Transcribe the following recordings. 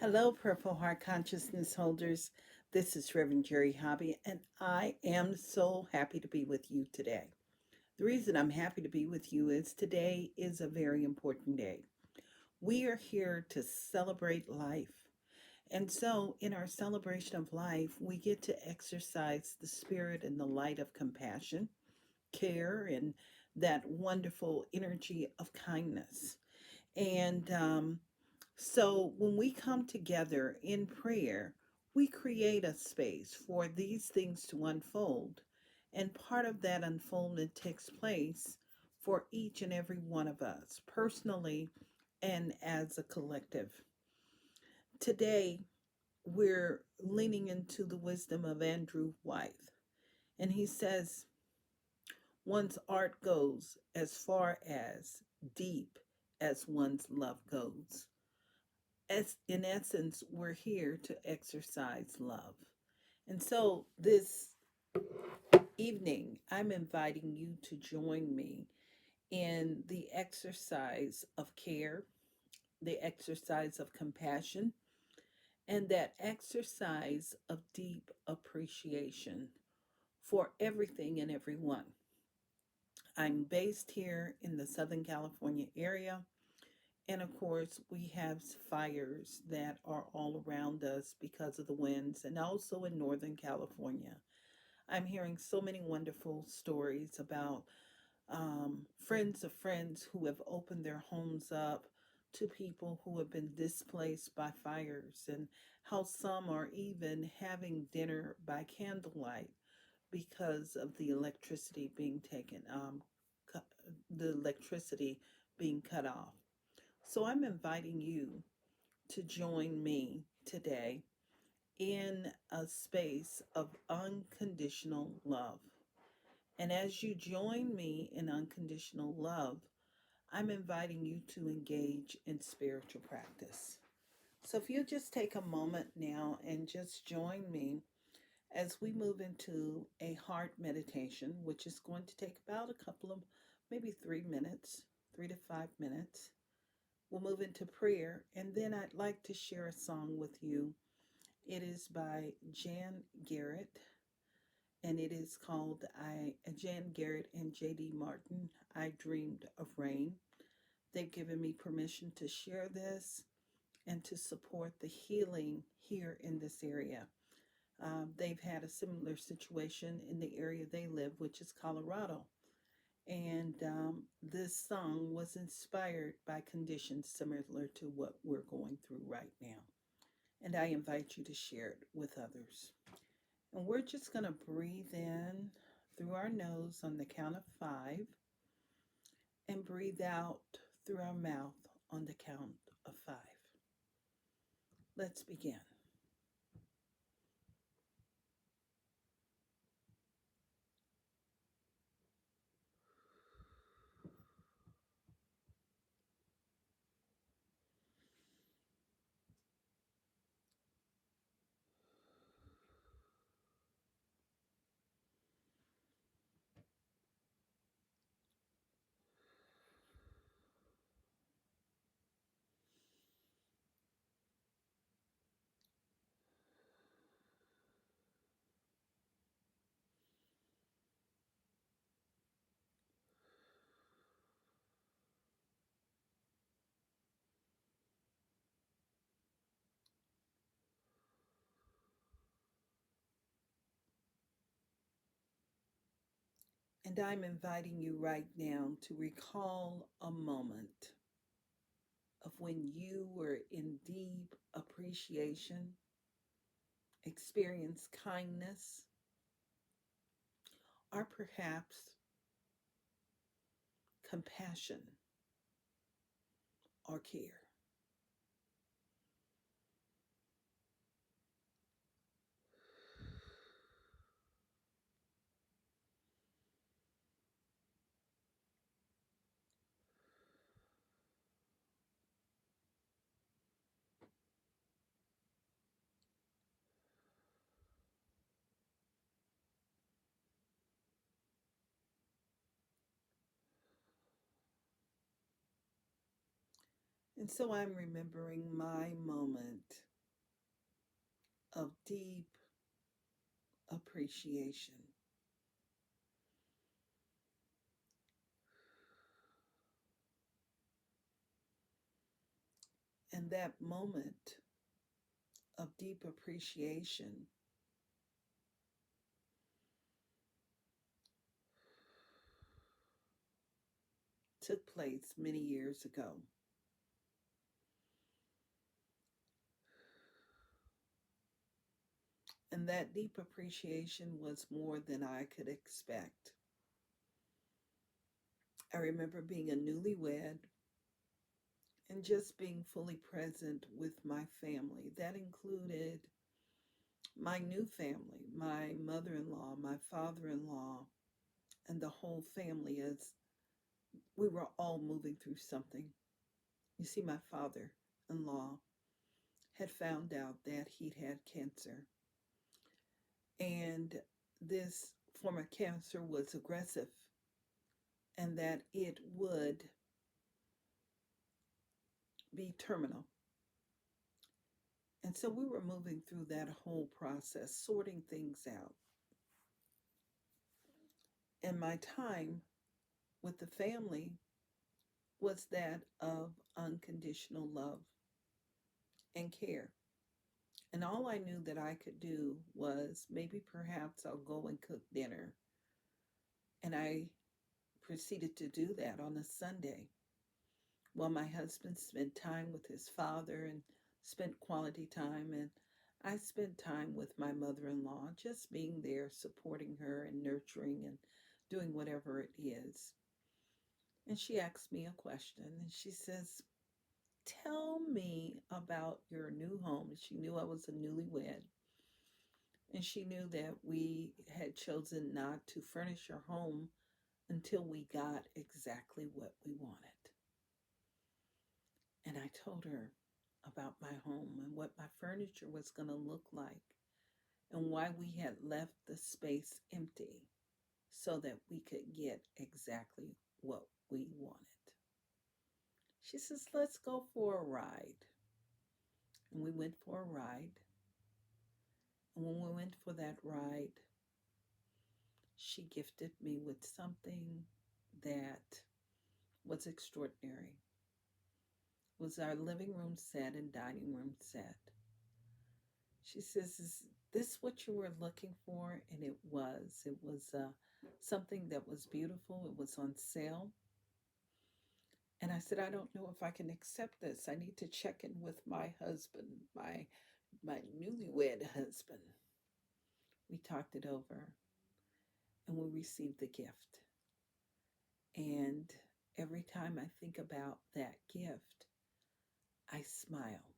Hello, Purple Heart Consciousness holders. This is Reverend Jerry Hobby, and I am so happy to be with you today. The reason I'm happy to be with you is today is a very important day. We are here to celebrate life. And so, in our celebration of life, we get to exercise the spirit and the light of compassion, care, and that wonderful energy of kindness. And when we come together in prayer, we create a space for these things to unfold. And part of that unfoldment takes place for each and every one of us, personally and as a collective. Today, we're leaning into the wisdom of Andrew Wyeth. And he says, one's art goes as far as deep as one's love goes. As in essence, we're here to exercise love. And so this evening, I'm inviting you to join me in the exercise of care, the exercise of compassion, and that exercise of deep appreciation for everything and everyone. I'm based here in the Southern California area. And of course, we have fires that are all around us because of the winds, and also in Northern California. I'm hearing so many wonderful stories about friends of friends who have opened their homes up to people who have been displaced by fires, and how some are even having dinner by candlelight because of the electricity being taken, the electricity being cut off. So I'm inviting you to join me today in a space of unconditional love. And as you join me in unconditional love, I'm inviting you to engage in spiritual practice. So if you just take a moment now and just join me as we move into a heart meditation, which is going to take about a couple of maybe 3 minutes, 3 to 5 minutes. We'll move into prayer, and then I'd like to share a song with you. It is by Jan Garrett, and it is called Jan Garrett and J.D. Martin, I Dreamed of Rain. They've given me permission to share this and to support the healing here in this area. They've had a similar situation in the area they live, which is Colorado. And this song was inspired by conditions similar to what we're going through right now. And I invite you to share it with others. And we're just going to breathe in through our nose on the count of 5 and breathe out through our mouth on the count of 5. Let's begin. And I'm inviting you right now to recall a moment of when you were in deep appreciation, experienced kindness, or perhaps compassion or care. And so I'm remembering my moment, of deep appreciation. And that moment of deep appreciation took place many years ago. And that deep appreciation was more than I could expect. I remember being a newlywed and just being fully present with my family. That included my new family, my mother in law, my father in law, and the whole family as we were all moving through something. You see, my father in law had found out that he'd had cancer, and this form of cancer was aggressive, and that it would be terminal. And so we were moving through that whole process, sorting things out. And my time with the family was that of unconditional love and care. And all I knew that I could do was maybe perhaps I'll go and cook dinner. And I proceeded to do that on a Sunday while my husband spent time with his father and spent quality time. And I spent time with my mother in law, just being there, supporting her and nurturing and doing whatever it is. And she asked me a question and she says, "Tell me about your new home." She knew I was a newlywed. And she knew that we had chosen not to furnish our home until we got exactly what we wanted. And I told her about my home and what my furniture was going to look like and why we had left the space empty so that we could get exactly what we wanted. She says, "Let's go for a ride." And we went for a ride. And when we went for that ride, she gifted me with something that was extraordinary. It was our living room set and dining room set. She says, "Is this what you were looking for?" And it was. It was something that was beautiful. It was on sale. And I said, "I don't know if I can accept this. I need to check in with my husband, my newlywed husband." We talked it over and we received the gift. And every time I think about that gift, I smile.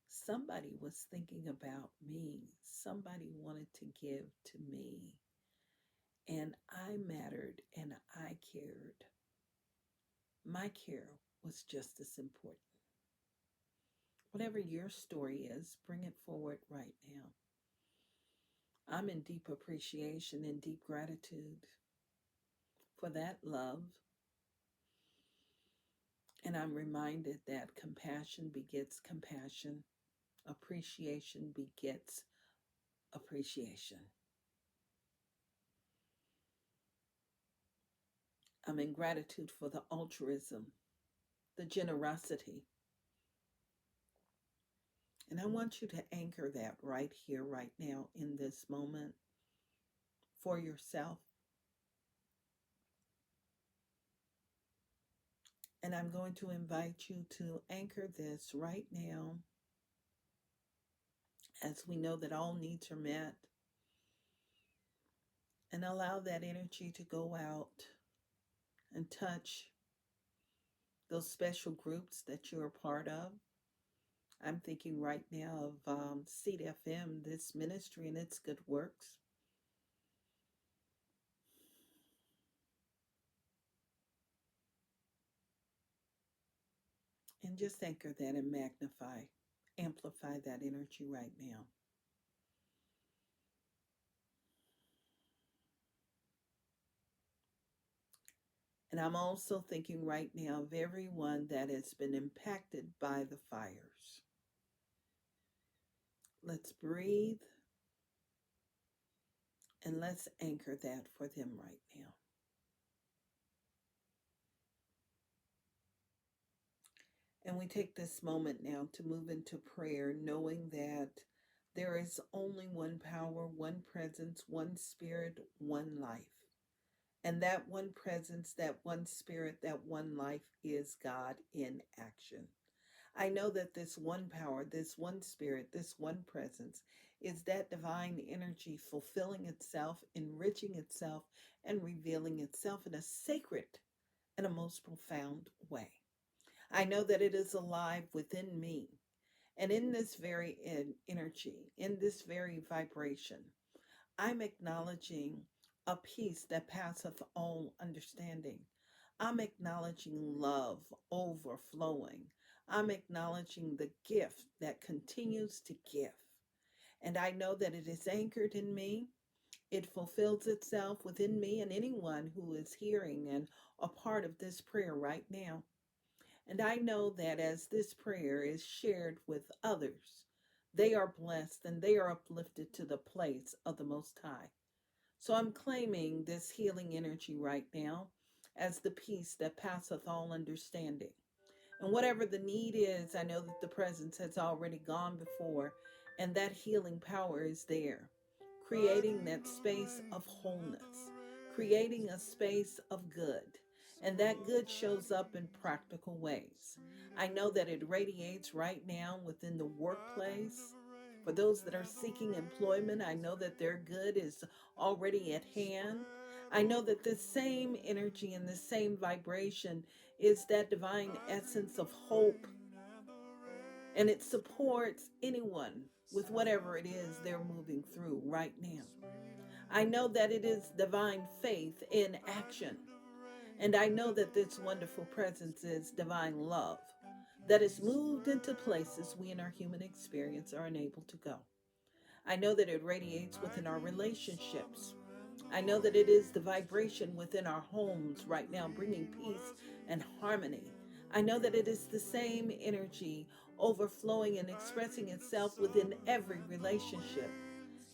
Somebody was thinking about me. Somebody wanted to give to me. And I mattered and I cared. My care was just as important. Whatever your story is, bring it forward right now. I'm in deep appreciation and deep gratitude for that love. And I'm reminded that compassion begets compassion, appreciation begets appreciation. I'm in gratitude for the altruism, the generosity. And I want you to anchor that right here, right now, in this moment for yourself. And I'm going to invite you to anchor this right now as we know that all needs are met, and allow that energy to go out and touch those special groups that you're a part of. I'm thinking right now of Seed FM, this ministry and its good works. And just anchor that and magnify, amplify that energy right now. And I'm also thinking right now of everyone that has been impacted by the fires. Let's breathe and let's anchor that for them right now. And we take this moment now to move into prayer, knowing that there is only one power, one presence, one spirit, one life. And that one presence, that one spirit, that one life is God in action. I know that this one power, this one spirit, this one presence is that divine energy fulfilling itself, enriching itself, and revealing itself in a sacred and a most profound way. I know that it is alive within me. And in this very energy, in this very vibration, I'm acknowledging a peace that passeth all understanding. I'm acknowledging love overflowing. I'm acknowledging the gift that continues to give. And I know that it is anchored in me. It fulfills itself within me and anyone who is hearing and a part of this prayer right now. And I know that as this prayer is shared with others, they are blessed and they are uplifted to the place of the Most High. So I'm claiming this healing energy right now as the peace that passeth all understanding. And whatever the need is, I know that the presence has already gone before, and that healing power is there, creating that space of wholeness, creating a space of good. And that good shows up in practical ways. I know that it radiates right now within the workplace. For those that are seeking employment, I know that their good is already at hand. I know that the same energy and the same vibration is that divine essence of hope, and it supports anyone with whatever it is they're moving through right now. I know that it is divine faith in action, and I know that this wonderful presence is divine love that is moved into places we in our human experience are unable to go. I know that it radiates within our relationships. I know that it is the vibration within our homes right now, bringing peace and harmony. I know that it is the same energy overflowing and expressing itself within every relationship.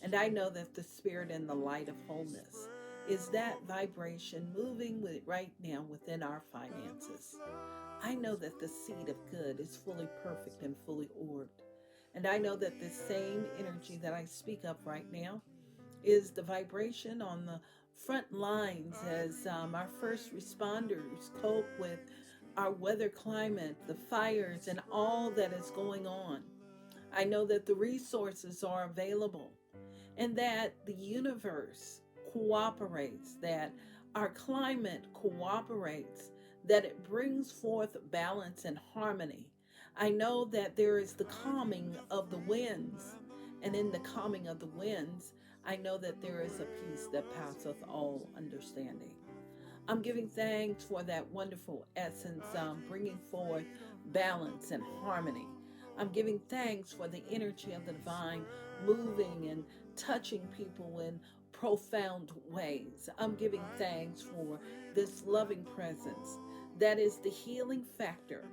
And I know that the spirit and the light of wholeness is that vibration moving right now within our finances. I know that the seed of good is fully perfect and fully orbed. And I know that this same energy that I speak of right now is the vibration on the front lines as our first responders cope with our weather climate, the fires, and all that is going on. I know that the resources are available and that the universe cooperates, that our climate cooperates, that it brings forth balance and harmony. I know that there is the calming of the winds, and in the calming of the winds, I know that there is a peace that passeth all understanding. I'm giving thanks for that wonderful essence, bringing forth balance and harmony. I'm giving thanks for the energy of the divine moving and touching people in profound ways. I'm giving thanks for this loving presence that is the healing factor.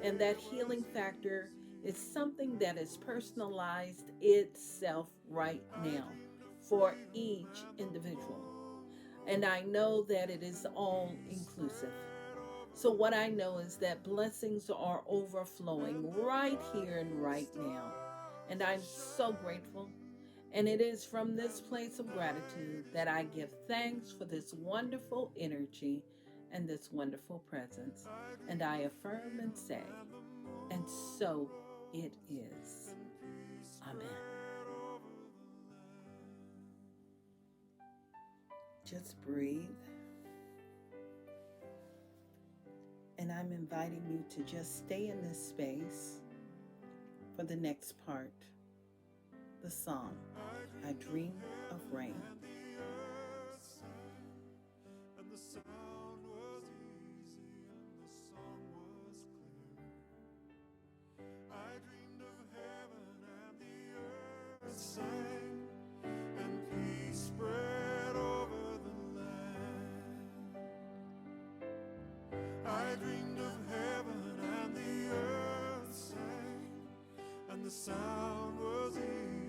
And that healing factor is something that is personalized itself right now for each individual. And I know that it is all inclusive. So, what I know is that blessings are overflowing right here and right now. And I'm so grateful. And it is from this place of gratitude that I give thanks for this wonderful energy and this wonderful presence. And I affirm and say, and so it is. Amen. Just breathe. And I'm inviting you to just stay in this space for the next part, the song, I Dream of Rain. And peace spread over the land. I dreamed of heaven and the earth sang, and the sound was easy.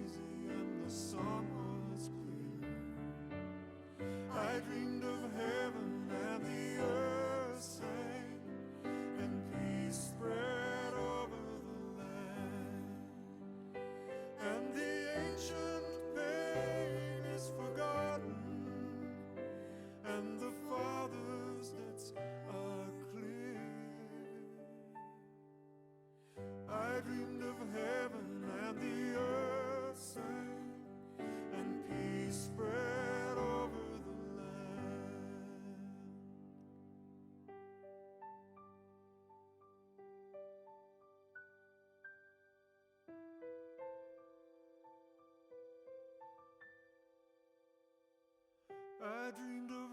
I dreamed of